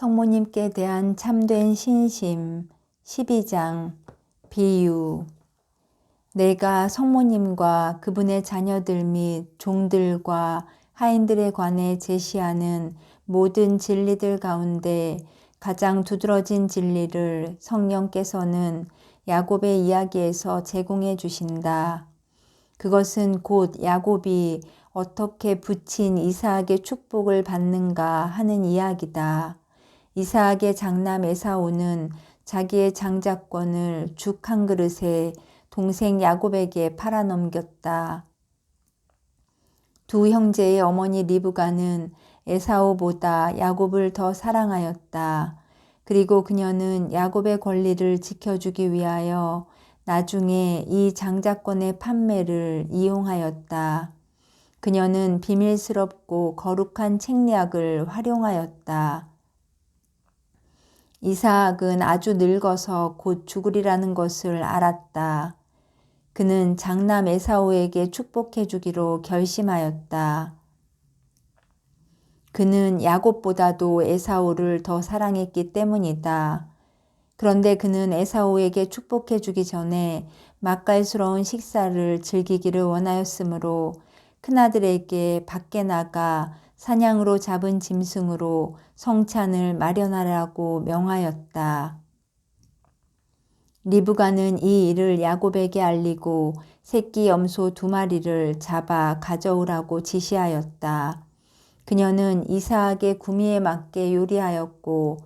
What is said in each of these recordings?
성모님께 대한 참된 신심 12장 비유. 내가 성모님과 그분의 자녀들 및 종들과 하인들에 관해 제시하는 모든 진리들 가운데 가장 두드러진 진리를 성령께서는 야곱의 이야기에서 제공해 주신다. 그것은 곧 야곱이 어떻게 부친 이삭의 축복을 받는가 하는 이야기다. 이삭의 장남 에사오는 자기의 장자권을 죽 한 그릇에 동생 야곱에게 팔아넘겼다. 두 형제의 어머니 리브가는 에사오보다 야곱을 더 사랑하였다. 그리고 그녀는 야곱의 권리를 지켜주기 위하여 나중에 이 장자권의 판매를 이용하였다. 그녀는 비밀스럽고 거룩한 책략을 활용하였다. 이삭은 아주 늙어서 곧 죽으리라는 것을 알았다. 그는 장남 에사오에게 축복해 주기로 결심하였다. 그는 야곱보다도 에사오를 더 사랑했기 때문이다. 그런데 그는 에사오에게 축복해 주기 전에 맛깔스러운 식사를 즐기기를 원하였으므로 큰아들에게 밖에 나가 사냥으로 잡은 짐승으로 성찬을 마련하라고 명하였다. 리브가는 이 일을 야곱에게 알리고 새끼 염소 2마리를 잡아 가져오라고 지시하였다. 그녀는 이삭의 구미에 맞게 요리하였고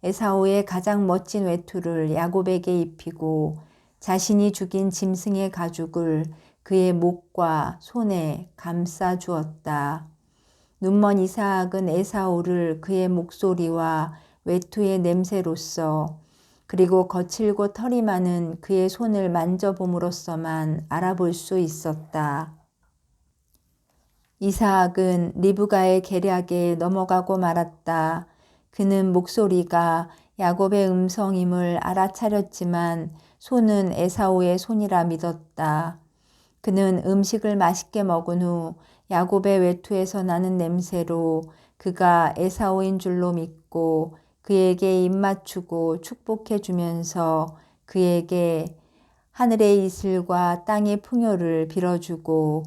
에사오의 가장 멋진 외투를 야곱에게 입히고 자신이 죽인 짐승의 가죽을 그의 목과 손에 감싸 주었다. 눈먼 이삭은 에사오를 그의 목소리와 외투의 냄새로써 그리고 거칠고 털이 많은 그의 손을 만져봄으로써만 알아볼 수 있었다. 이삭은 리브가의 계략에 넘어가고 말았다. 그는 목소리가 야곱의 음성임을 알아차렸지만 손은 에사오의 손이라 믿었다. 그는 음식을 맛있게 먹은 후 야곱의 외투에서 나는 냄새로 그가 에사오인 줄로 믿고 그에게 입맞추고 축복해 주면서 그에게 하늘의 이슬과 땅의 풍요를 빌어주고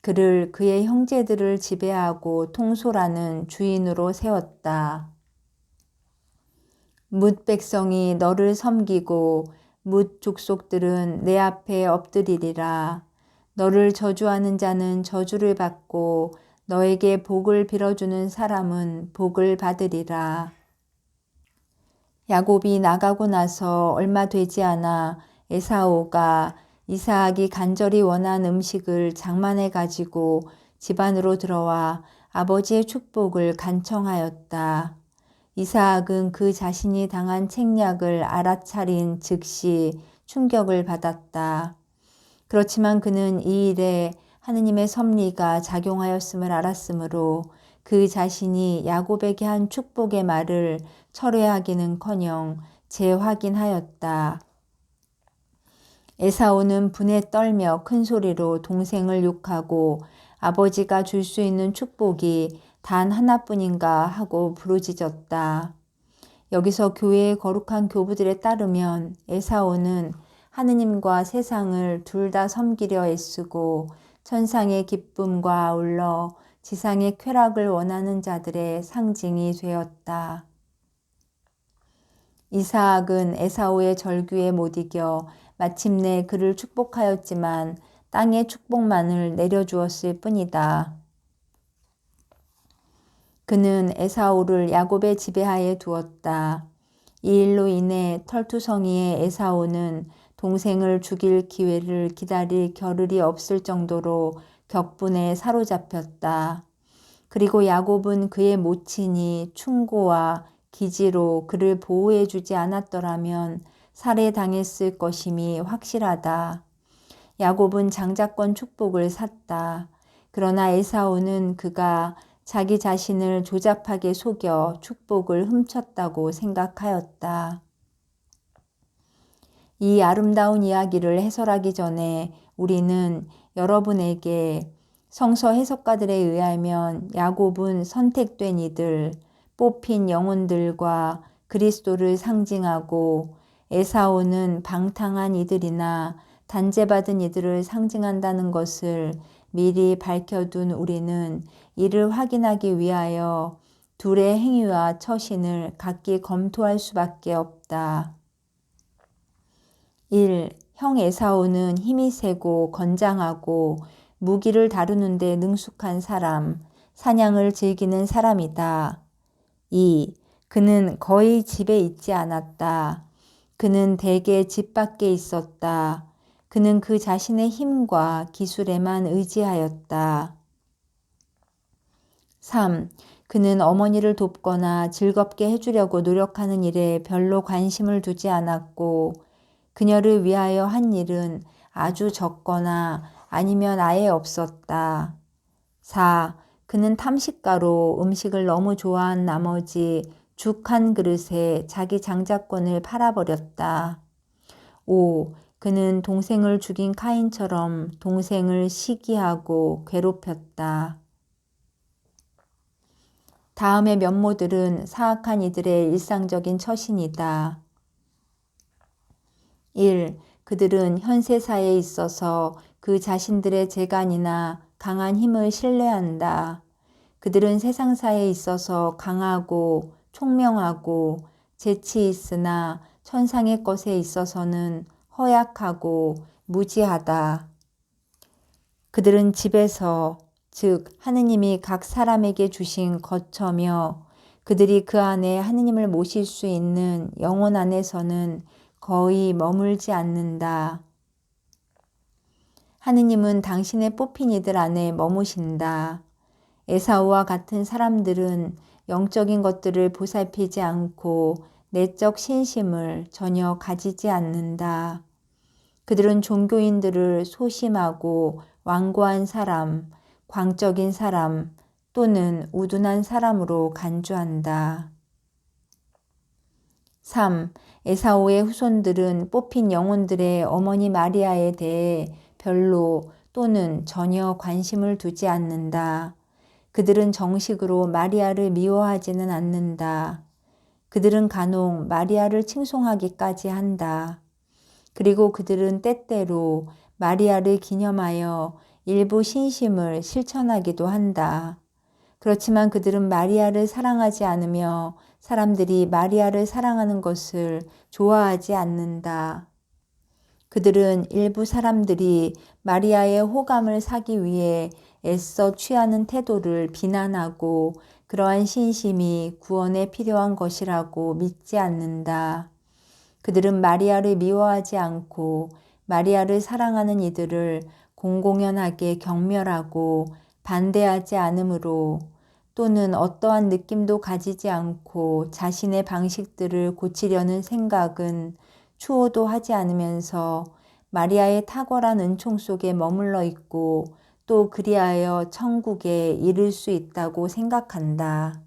그를 그의 형제들을 지배하고 통솔하는 주인으로 세웠다. 뭇 백성이 너를 섬기고 뭇 족속들은 내 앞에 엎드리리라. 너를 저주하는 자는 저주를 받고 너에게 복을 빌어주는 사람은 복을 받으리라. 야곱이 나가고 나서 얼마 되지 않아 에사오가 이삭이 간절히 원한 음식을 장만해 가지고 집 안으로 들어와 아버지의 축복을 간청하였다. 이삭은 그 자신이 당한 책략을 알아차린 즉시 충격을 받았다. 그렇지만 그는 이 일에 하느님의 섭리가 작용하였음을 알았으므로 그 자신이 야곱에게 한 축복의 말을 철회하기는커녕 재확인하였다. 에사오는 분에 떨며 큰 소리로 동생을 욕하고 아버지가 줄 수 있는 축복이 단 하나뿐인가 하고 부르짖었다. 여기서 교회의 거룩한 교부들에 따르면 에사오는 하느님과 세상을 둘 다 섬기려 애쓰고 천상의 기쁨과 아울러 지상의 쾌락을 원하는 자들의 상징이 되었다. 이삭은 에사오의 절규에 못 이겨 마침내 그를 축복하였지만 땅의 축복만을 내려주었을 뿐이다. 그는 에사오를 야곱의 지배하에 두었다. 이 일로 인해 털투성이의 에사오는 동생을 죽일 기회를 기다릴 겨를이 없을 정도로 격분에 사로잡혔다. 그리고 야곱은 그의 모친이 충고와 기지로 그를 보호해 주지 않았더라면 살해당했을 것임이 확실하다. 야곱은 장자권 축복을 샀다. 그러나 에사오는 그가 자기 자신을 조잡하게 속여 축복을 훔쳤다고 생각하였다. 이 아름다운 이야기를 해설하기 전에 우리는 여러분에게 성서 해석가들에 의하면 야곱은 선택된 이들, 뽑힌 영혼들과 그리스도를 상징하고 에사오는 방탕한 이들이나 단죄받은 이들을 상징한다는 것을 미리 밝혀둔 우리는 이를 확인하기 위하여 둘의 행위와 처신을 각기 검토할 수밖에 없다. 1. 형 에사오는 힘이 세고 건장하고 무기를 다루는 데 능숙한 사람, 사냥을 즐기는 사람이다. 2. 그는 거의 집에 있지 않았다. 그는 대개 집 밖에 있었다. 그는 그 자신의 힘과 기술에만 의지하였다. 3. 그는 어머니를 돕거나 즐겁게 해주려고 노력하는 일에 별로 관심을 두지 않았고 그녀를 위하여 한 일은 아주 적거나 아니면 아예 없었다. 4. 그는 탐식가로 음식을 너무 좋아한 나머지 죽 한 그릇에 자기 장자권을 팔아버렸다. 5. 그는 동생을 죽인 카인처럼 동생을 시기하고 괴롭혔다. 다음의 면모들은 사악한 이들의 일상적인 처신이다. 1. 그들은 현세사에 있어서 그 자신들의 재간이나 강한 힘을 신뢰한다. 그들은 세상사에 있어서 강하고 총명하고 재치 있으나 천상의 것에 있어서는 허약하고 무지하다. 그들은 집에서, 즉 하느님이 각 사람에게 주신 거처며 그들이 그 안에 하느님을 모실 수 있는 영혼 안에서는 거의 머물지 않는다. 하느님은 당신의 뽑힌 이들 안에 머무신다. 에사우와 같은 사람들은 영적인 것들을 보살피지 않고 내적 신심을 전혀 가지지 않는다. 그들은 종교인들을 소심하고 완고한 사람, 광적인 사람 또는 우둔한 사람으로 간주한다. 3. 에사오의 후손들은 뽑힌 영혼들의 어머니 마리아에 대해 별로 또는 전혀 관심을 두지 않는다. 그들은 정식으로 마리아를 미워하지는 않는다. 그들은 간혹 마리아를 칭송하기까지 한다. 그리고 그들은 때때로 마리아를 기념하여 일부 신심을 실천하기도 한다. 그렇지만 그들은 마리아를 사랑하지 않으며 사람들이 마리아를 사랑하는 것을 좋아하지 않는다. 그들은 일부 사람들이 마리아의 호감을 사기 위해 애써 취하는 태도를 비난하고 그러한 신심이 구원에 필요한 것이라고 믿지 않는다. 그들은 마리아를 미워하지 않고 마리아를 사랑하는 이들을 공공연하게 경멸하고 반대하지 않으므로 또는 어떠한 느낌도 가지지 않고 자신의 방식들을 고치려는 생각은 추호도 하지 않으면서 마리아의 탁월한 은총 속에 머물러 있고 또 그리하여 천국에 이를 수 있다고 생각한다.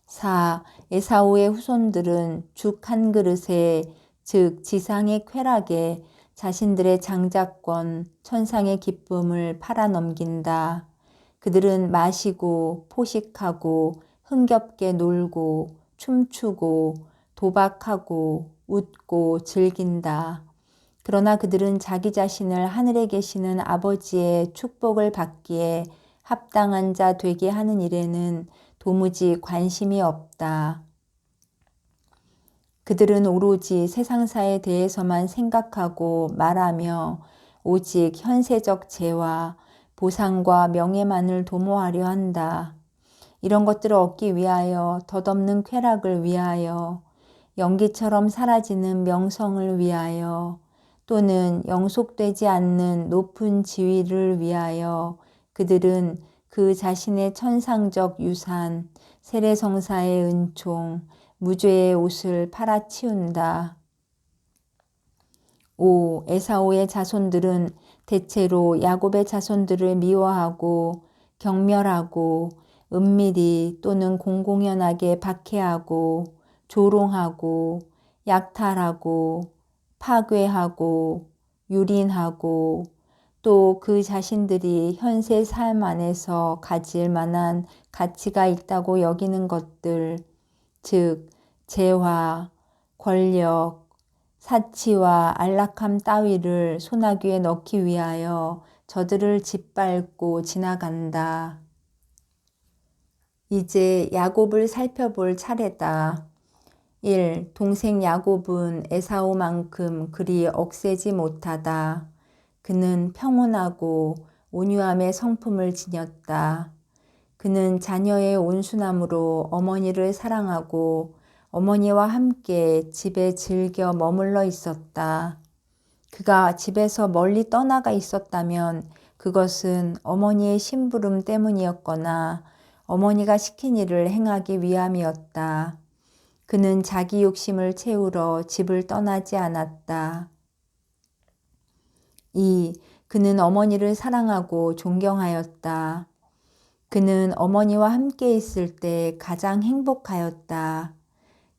4. 에사오의 후손들은 죽 한 그릇에 즉 지상의 쾌락에 자신들의 장자권, 천상의 기쁨을 팔아넘긴다. 그들은 마시고 포식하고 흥겹게 놀고 춤추고 도박하고 웃고 즐긴다. 그러나 그들은 자기 자신을 하늘에 계시는 아버지의 축복을 받기에 합당한 자 되게 하는 일에는 도무지 관심이 없다. 그들은 오로지 세상사에 대해서만 생각하고 말하며 오직 현세적 재와 보상과 명예만을 도모하려 한다. 이런 것들을 얻기 위하여 덧없는 쾌락을 위하여 연기처럼 사라지는 명성을 위하여 또는 영속되지 않는 높은 지위를 위하여 그들은 그 자신의 천상적 유산, 세례성사의 은총, 무죄의 옷을 팔아치운다. 5. 에사오의 자손들은 대체로 야곱의 자손들을 미워하고 경멸하고 은밀히 또는 공공연하게 박해하고 조롱하고 약탈하고 파괴하고 유린하고 또 그 자신들이 현세 삶 안에서 가질 만한 가치가 있다고 여기는 것들, 즉 재화, 권력, 사치와 안락함 따위를 소나귀에 넣기 위하여 저들을 짓밟고 지나간다. 이제 야곱을 살펴볼 차례다. 1. 동생 야곱은 에사오만큼 그리 억세지 못하다. 그는 평온하고 온유함의 성품을 지녔다. 그는 자녀의 온순함으로 어머니를 사랑하고 어머니와 함께 집에 즐겨 머물러 있었다. 그가 집에서 멀리 떠나가 있었다면 그것은 어머니의 심부름 때문이었거나 어머니가 시킨 일을 행하기 위함이었다. 그는 자기 욕심을 채우러 집을 떠나지 않았다. 2. 그는 어머니를 사랑하고 존경하였다. 그는 어머니와 함께 있을 때 가장 행복하였다.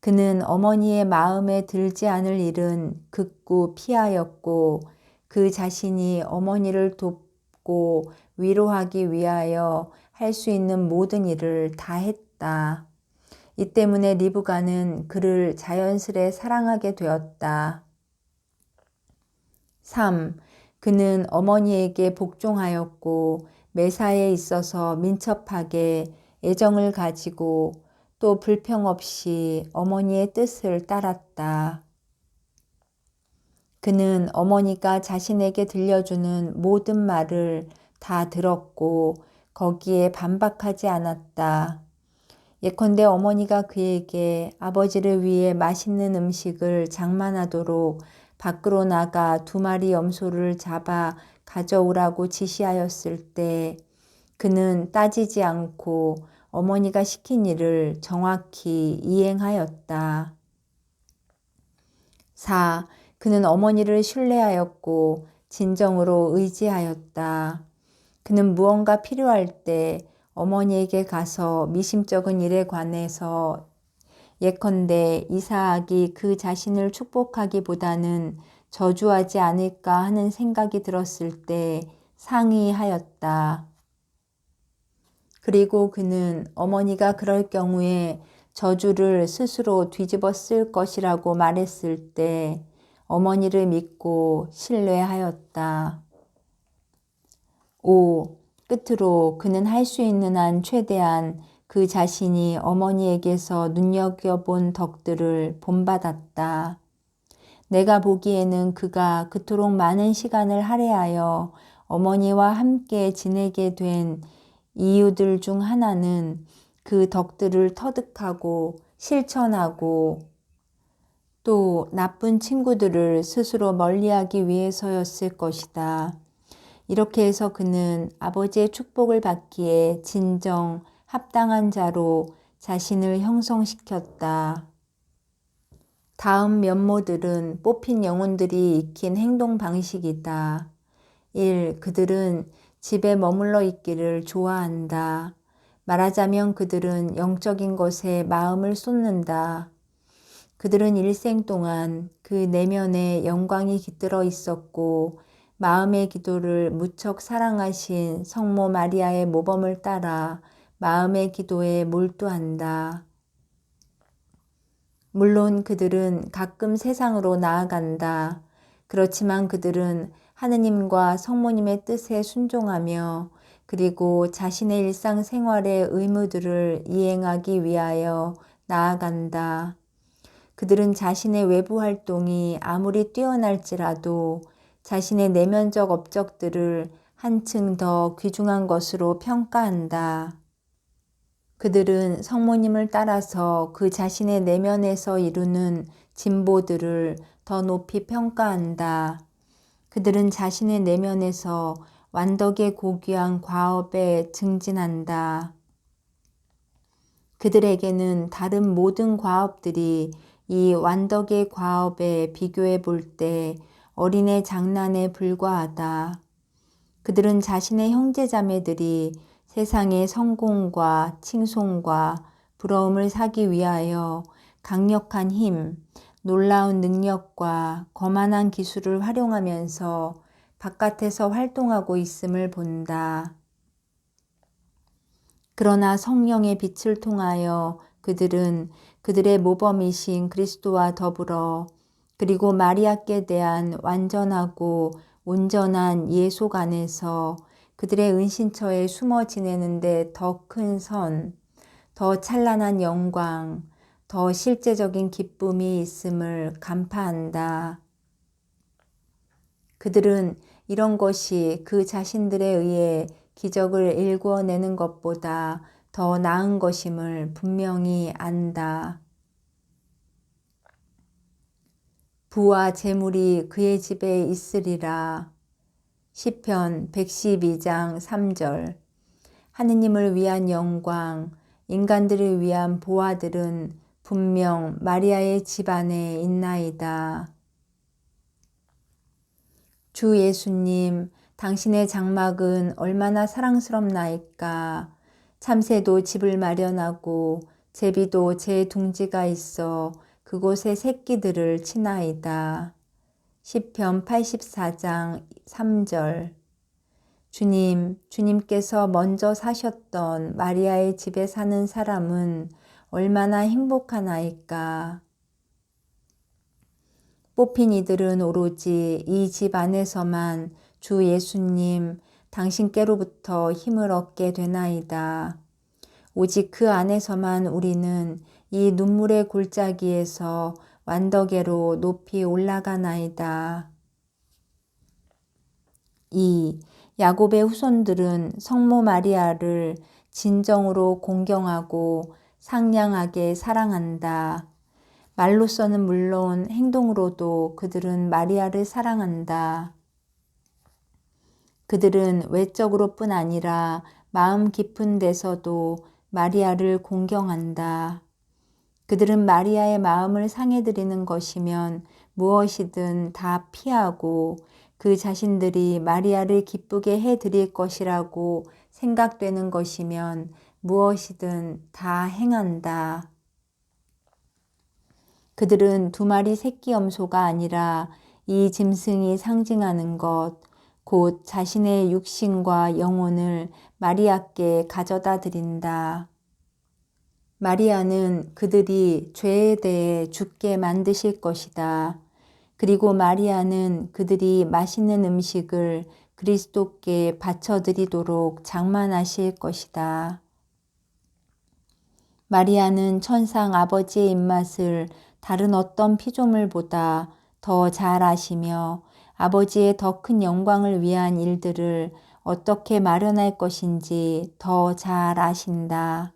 그는 어머니의 마음에 들지 않을 일은 극구 피하였고 그 자신이 어머니를 돕고 위로하기 위하여 할 수 있는 모든 일을 다 했다. 이 때문에 리브가는 그를 자연스레 사랑하게 되었다. 3. 그는 어머니에게 복종하였고 매사에 있어서 민첩하게 애정을 가지고 또 불평 없이 어머니의 뜻을 따랐다. 그는 어머니가 자신에게 들려주는 모든 말을 다 들었고 거기에 반박하지 않았다. 예컨대 어머니가 그에게 아버지를 위해 맛있는 음식을 장만하도록 밖으로 나가 2마리 염소를 잡아 가져오라고 지시하였을 때 그는 따지지 않고 어머니가 시킨 일을 정확히 이행하였다. 4. 그는 어머니를 신뢰하였고 진정으로 의지하였다. 그는 무언가 필요할 때 어머니에게 가서 미심쩍은 일에 관해서 예컨대 이삭이 그 자신을 축복하기보다는 저주하지 않을까 하는 생각이 들었을 때 상의하였다. 그리고 그는 어머니가 그럴 경우에 저주를 스스로 뒤집어 쓸 것이라고 말했을 때 어머니를 믿고 신뢰하였다. 5. 끝으로 그는 할 수 있는 한 최대한 그 자신이 어머니에게서 눈여겨본 덕들을 본받았다. 내가 보기에는 그가 그토록 많은 시간을 할애하여 어머니와 함께 지내게 된 이유들 중 하나는 그 덕들을 터득하고 실천하고 또 나쁜 친구들을 스스로 멀리하기 위해서였을 것이다. 이렇게 해서 그는 아버지의 축복을 받기에 진정 합당한 자로 자신을 형성시켰다. 다음 면모들은 뽑힌 영혼들이 익힌 행동 방식이다. 1. 그들은 집에 머물러 있기를 좋아한다. 말하자면 그들은 영적인 것에 마음을 쏟는다. 그들은 일생 동안 그 내면에 영광이 깃들어 있었고 마음의 기도를 무척 사랑하신 성모 마리아의 모범을 따라 마음의 기도에 몰두한다. 물론 그들은 가끔 세상으로 나아간다. 그렇지만 그들은 하느님과 성모님의 뜻에 순종하며 그리고 자신의 일상생활의 의무들을 이행하기 위하여 나아간다. 그들은 자신의 외부 활동이 아무리 뛰어날지라도 자신의 내면적 업적들을 한층 더 귀중한 것으로 평가한다. 그들은 성모님을 따라서 그 자신의 내면에서 이루는 진보들을 더 높이 평가한다. 그들은 자신의 내면에서 완덕의 고귀한 과업에 증진한다. 그들에게는 다른 모든 과업들이 이 완덕의 과업에 비교해 볼 때 어린애 장난에 불과하다. 그들은 자신의 형제자매들이 세상의 성공과 칭송과 부러움을 사기 위하여 강력한 힘, 놀라운 능력과 거만한 기술을 활용하면서 바깥에서 활동하고 있음을 본다. 그러나 성령의 빛을 통하여 그들은 그들의 모범이신 그리스도와 더불어 그리고 마리아께 대한 완전하고 온전한 예속 안에서 그들의 은신처에 숨어 지내는데 더 큰 선, 더 찬란한 영광, 더 실제적인 기쁨이 있음을 간파한다. 그들은 이런 것이 그 자신들에 의해 기적을 일구어내는 것보다 더 나은 것임을 분명히 안다. 부와 재물이 그의 집에 있으리라. 시편 112장 3절. 하느님을 위한 영광, 인간들을 위한 보화들은 분명 마리아의 집 안에 있나이다. 주 예수님, 당신의 장막은 얼마나 사랑스럽나이까. 참새도 집을 마련하고 제비도 제 둥지가 있어 그곳에 새끼들을 치나이다. 시편 84장 3절. 주님, 주님께서 먼저 사셨던 마리아의 집에 사는 사람은 얼마나 행복하나이까. 뽑힌 이들은 오로지 이 집 안에서만 주 예수님, 당신께로부터 힘을 얻게 되나이다. 오직 그 안에서만 우리는 이 눈물의 골짜기에서 완덕에로 높이 올라가나이다. 2. 야곱의 후손들은 성모 마리아를 진정으로 공경하고 상냥하게 사랑한다. 말로서는 물론 행동으로도 그들은 마리아를 사랑한다. 그들은 외적으로뿐 아니라 마음 깊은 데서도 마리아를 공경한다. 그들은 마리아의 마음을 상해드리는 것이면 무엇이든 다 피하고 그 자신들이 마리아를 기쁘게 해드릴 것이라고 생각되는 것이면 무엇이든 다 행한다. 그들은 두 마리 새끼 염소가 아니라 이 짐승이 상징하는 것, 곧 자신의 육신과 영혼을 마리아께 가져다 드린다. 마리아는 그들이 죄에 대해 죽게 만드실 것이다. 그리고 마리아는 그들이 맛있는 음식을 그리스도께 바쳐드리도록 장만하실 것이다. 마리아는 천상 아버지의 입맛을 다른 어떤 피조물보다 더 잘 아시며 아버지의 더 큰 영광을 위한 일들을 어떻게 마련할 것인지 더 잘 아신다.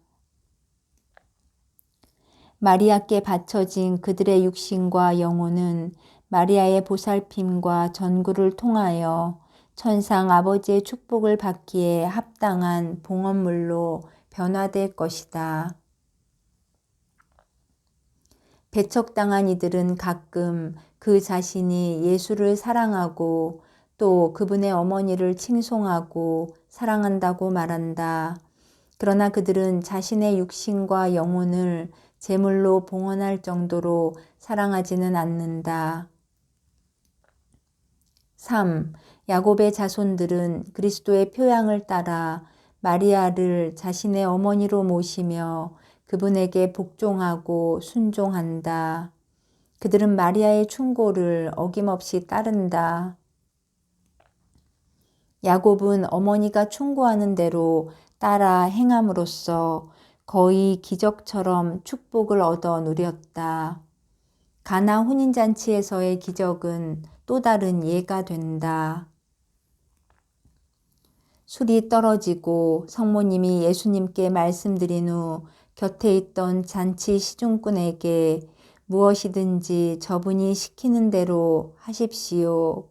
마리아께 바쳐진 그들의 육신과 영혼은 마리아의 보살핌과 전구를 통하여 천상 아버지의 축복을 받기에 합당한 봉헌물로 변화될 것이다. 배척당한 이들은 가끔 그 자신이 예수를 사랑하고 또 그분의 어머니를 칭송하고 사랑한다고 말한다. 그러나 그들은 자신의 육신과 영혼을 제물로 봉헌할 정도로 사랑하지는 않는다. 3. 야곱의 자손들은 그리스도의 표양을 따라 마리아를 자신의 어머니로 모시며 그분에게 복종하고 순종한다. 그들은 마리아의 충고를 어김없이 따른다. 야곱은 어머니가 충고하는 대로 따라 행함으로써 거의 기적처럼 축복을 얻어 누렸다. 가나 혼인잔치에서의 기적은 또 다른 예가 된다. 술이 떨어지고 성모님이 예수님께 말씀드린 후 곁에 있던 잔치 시중꾼에게 무엇이든지 저분이 시키는 대로 하십시오.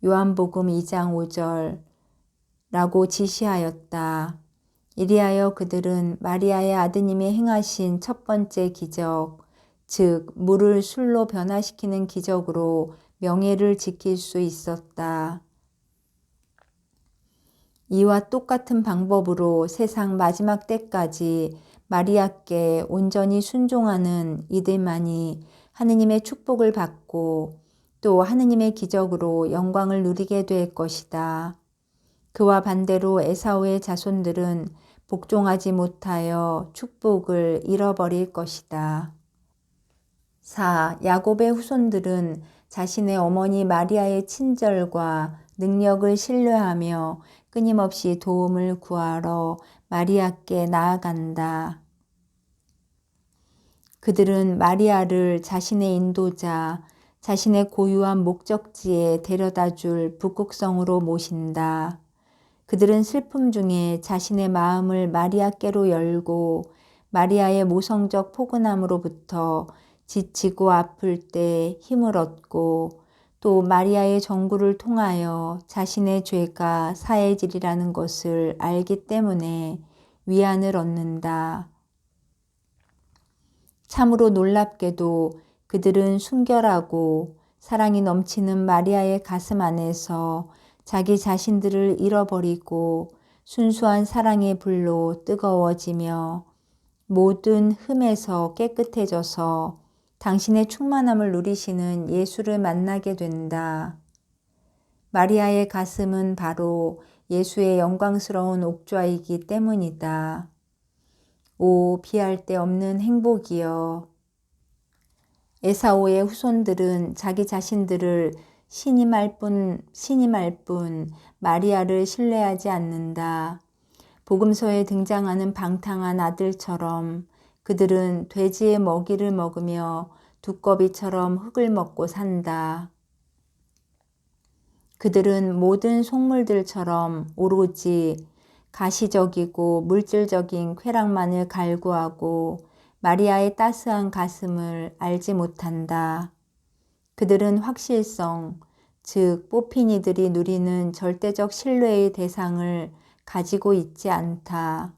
요한복음 2장 5절 라고 지시하였다. 이리하여 그들은 마리아의 아드님이 행하신 첫 번째 기적, 즉 물을 술로 변화시키는 기적으로 명예를 지킬 수 있었다. 이와 똑같은 방법으로 세상 마지막 때까지 마리아께 온전히 순종하는 이들만이 하느님의 축복을 받고 또 하느님의 기적으로 영광을 누리게 될 것이다. 그와 반대로 에사오의 자손들은 복종하지 못하여 축복을 잃어버릴 것이다. 4. 야곱의 후손들은 자신의 어머니 마리아의 친절과 능력을 신뢰하며 끊임없이 도움을 구하러 마리아께 나아간다. 그들은 마리아를 자신의 인도자, 자신의 고유한 목적지에 데려다 줄 북극성으로 모신다. 그들은 슬픔 중에 자신의 마음을 마리아께로 열고 마리아의 모성적 포근함으로부터 지치고 아플 때 힘을 얻고 또 마리아의 정구를 통하여 자신의 죄가 사해지리라는 것을 알기 때문에 위안을 얻는다. 참으로 놀랍게도 그들은 순결하고 사랑이 넘치는 마리아의 가슴 안에서 자기 자신들을 잃어버리고 순수한 사랑의 불로 뜨거워지며 모든 흠에서 깨끗해져서 당신의 충만함을 누리시는 예수를 만나게 된다. 마리아의 가슴은 바로 예수의 영광스러운 옥좌이기 때문이다. 오, 비할 데 없는 행복이여. 에사오의 후손들은 자기 자신들을 신임할 뿐 마리아를 신뢰하지 않는다. 복음서에 등장하는 방탕한 아들처럼 그들은 돼지의 먹이를 먹으며 두꺼비처럼 흙을 먹고 산다. 그들은 모든 속물들처럼 오로지 가시적이고 물질적인 쾌락만을 갈구하고 마리아의 따스한 가슴을 알지 못한다. 그들은 확실성, 즉 뽑힌 이들이 누리는 절대적 신뢰의 대상을 가지고 있지 않다.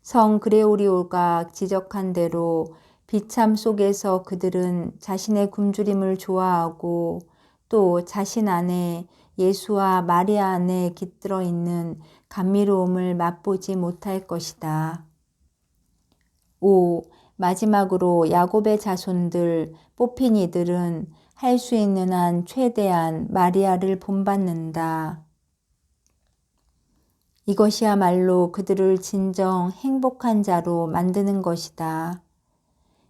성 그레오리오가 지적한 대로 비참 속에서 그들은 자신의 굶주림을 좋아하고 또 자신 안에 예수와 마리아 안에 깃들어 있는 감미로움을 맛보지 못할 것이다. 5. 마지막으로 야곱의 자손들 뽑힌 이들은 할 수 있는 한 최대한 마리아를 본받는다. 이것이야말로 그들을 진정 행복한 자로 만드는 것이다.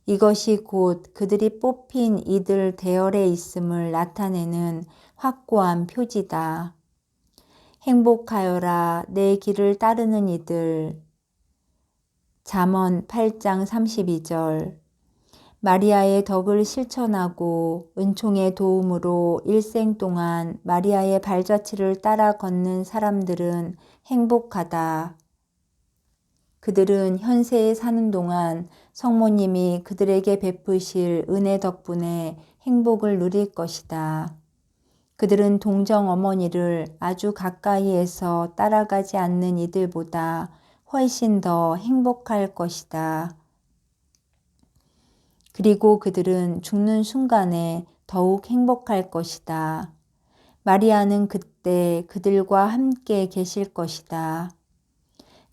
이것이 곧 그들이 뽑힌 이들 대열에 있음을 나타내는 확고한 표지다. 행복하여라 내 길을 따르는 이들. 잠언 8장 32절. 마리아의 덕을 실천하고 은총의 도움으로 일생 동안 마리아의 발자취를 따라 걷는 사람들은 행복하다. 그들은 현세에 사는 동안 성모님이 그들에게 베푸실 은혜 덕분에 행복을 누릴 것이다. 그들은 동정 어머니를 아주 가까이에서 따라가지 않는 이들보다 훨씬 더 행복할 것이다. 그리고 그들은 죽는 순간에 더욱 행복할 것이다. 마리아는 그때 그들과 함께 계실 것이다.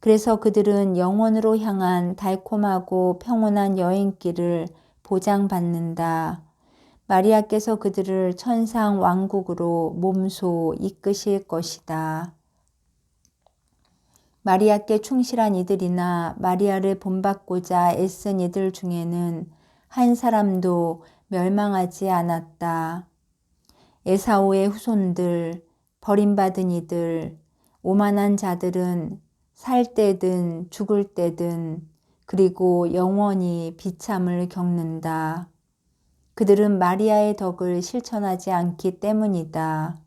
그래서 그들은 영원으로 향한 달콤하고 평온한 여행길을 보장받는다. 마리아께서 그들을 천상 왕국으로 몸소 이끄실 것이다. 마리아께 충실한 이들이나 마리아를 본받고자 애쓴 이들 중에는 한 사람도 멸망하지 않았다. 에사오의 후손들, 버림받은 이들, 오만한 자들은 살 때든 죽을 때든 그리고 영원히 비참을 겪는다. 그들은 마리아의 덕을 실천하지 않기 때문이다.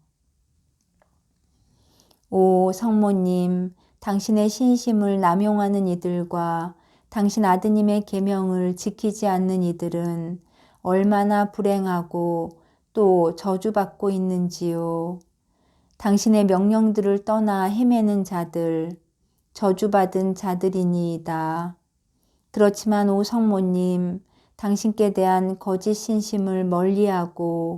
오 성모님, 당신의 신심을 남용하는 이들과 당신 아드님의 계명을 지키지 않는 이들은 얼마나 불행하고 또 저주받고 있는지요. 당신의 명령들을 떠나 헤매는 자들, 저주받은 자들이니이다. 그렇지만 오 성모님, 당신께 대한 거짓 신심을 멀리하고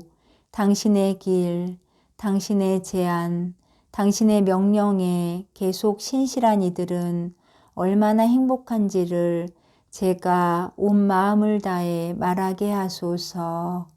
당신의 길, 당신의 제안, 당신의 명령에 계속 신실한 이들은 얼마나 행복한지를 제가 온 마음을 다해 말하게 하소서.